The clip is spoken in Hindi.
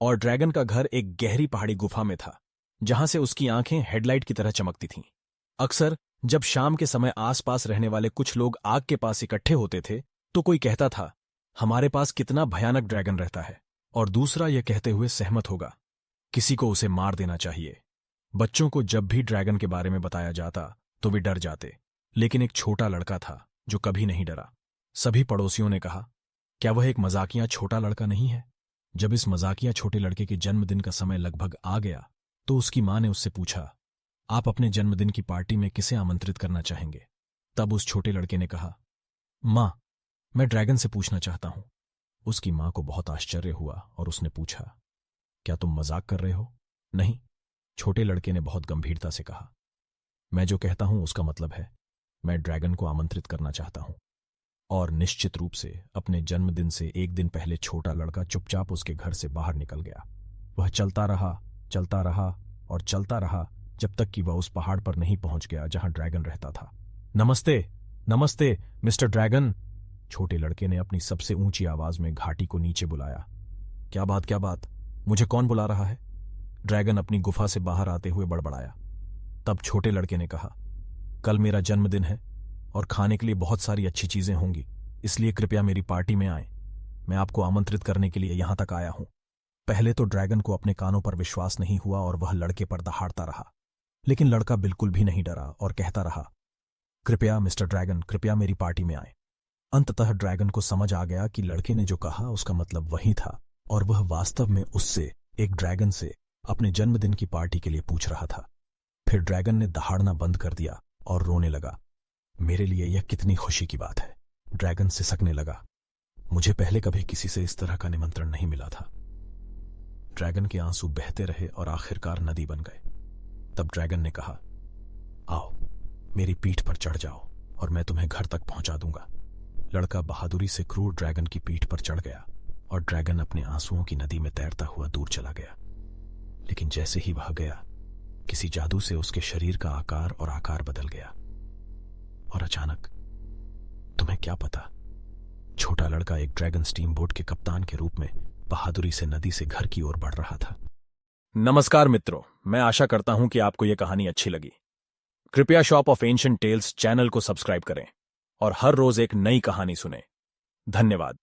और ड्रैगन का घर एक गहरी पहाड़ी गुफा में था, जहां से उसकी आंखें हेडलाइट की तरह चमकती थीं। अक्सर जब शाम के समय आसपास रहने वाले कुछ लोग आग के पास इकट्ठे होते थे, तो कोई कहता था, हमारे पास कितना भयानक ड्रैगन रहता है, और दूसरा यह कहते हुए सहमत होगा, किसी को उसे मार देना चाहिए। बच्चों को जब भी ड्रैगन के बारे में बताया जाता तो वे डर जाते, लेकिन एक छोटा लड़का था जो कभी नहीं डरा। सभी पड़ोसियों ने कहा, क्या वह एक मजाकिया छोटा लड़का नहीं है? जब इस मजाकिया छोटे लड़के के जन्मदिन का समय लगभग आ गया, तो उसकी मां ने उससे पूछा, आप अपने जन्मदिन की पार्टी में किसे आमंत्रित करना चाहेंगे? तब उस छोटे लड़के ने कहा, मां, मैं ड्रैगन से पूछना चाहता हूं। उसकी मां को बहुत आश्चर्य हुआ और उसने पूछा, क्या तुम मजाक कर रहे हो? नहीं, छोटे लड़के ने बहुत गंभीरता से कहा, मैं जो कहता हूं उसका मतलब है, मैं ड्रैगन को आमंत्रित करना चाहता हूं। और निश्चित रूप से अपने जन्मदिन से एक दिन पहले छोटा लड़का चुपचाप उसके घर से बाहर निकल गया। वह चलता रहा और चलता रहा, जब तक कि वह उस पहाड़ पर नहीं पहुंच गया जहां ड्रैगन रहता था। नमस्ते, नमस्ते मिस्टर ड्रैगन, छोटे लड़के ने अपनी सबसे ऊंची आवाज में घाटी को नीचे बुलाया। क्या बात, मुझे कौन बुला रहा है? ड्रैगन अपनी गुफा से बाहर आते हुए बड़बड़ाया। तब छोटे लड़के ने कहा, कल मेरा जन्मदिन है और खाने के लिए बहुत सारी अच्छी चीजें होंगी, इसलिए कृपया मेरी पार्टी में आएं। मैं आपको आमंत्रित करने के लिए यहां तक आया हूं। पहले तो ड्रैगन को अपने कानों पर विश्वास नहीं हुआ और वह लड़के पर दहाड़ता रहा, लेकिन लड़का बिल्कुल भी नहीं डरा और कहता रहा, कृपया मिस्टर ड्रैगन, कृपया मेरी पार्टी में आए। अंततः ड्रैगन को समझ आ गया कि लड़के ने जो कहा उसका मतलब वही था, और वह वास्तव में उससे, एक ड्रैगन से, अपने जन्मदिन की पार्टी के लिए पूछ रहा था। फिर ड्रैगन ने दहाड़ना बंद कर दिया और रोने लगा। मेरे लिए यह कितनी खुशी की बात है, ड्रैगन सिसकने लगा। मुझे पहले कभी किसी से इस तरह का निमंत्रण नहीं मिला था। ड्रैगन के आंसू बहते रहे और आखिरकार नदी बन गए। तब ड्रैगन ने कहा, आओ, मेरी पीठ पर चढ़ जाओ और मैं तुम्हें घर तक पहुंचा दूंगा। लड़का बहादुरी से क्रूर ड्रैगन की पीठ पर चढ़ गया और ड्रैगन अपने आंसुओं की नदी में तैरता हुआ दूर चला गया। लेकिन जैसे ही वह गया, किसी जादू से उसके शरीर का आकार बदल गया। और अचानक, तुम्हें क्या पता, छोटा लड़का एक ड्रैगन स्टीम बोट के कप्तान के रूप में बहादुरी से नदी से घर की ओर बढ़ रहा था। नमस्कार मित्रों, मैं आशा करता हूं कि आपको यह कहानी अच्छी लगी। कृपया shop of ancient tales channel को सब्सक्राइब करें और हर रोज एक नई कहानी सुनें। धन्यवाद।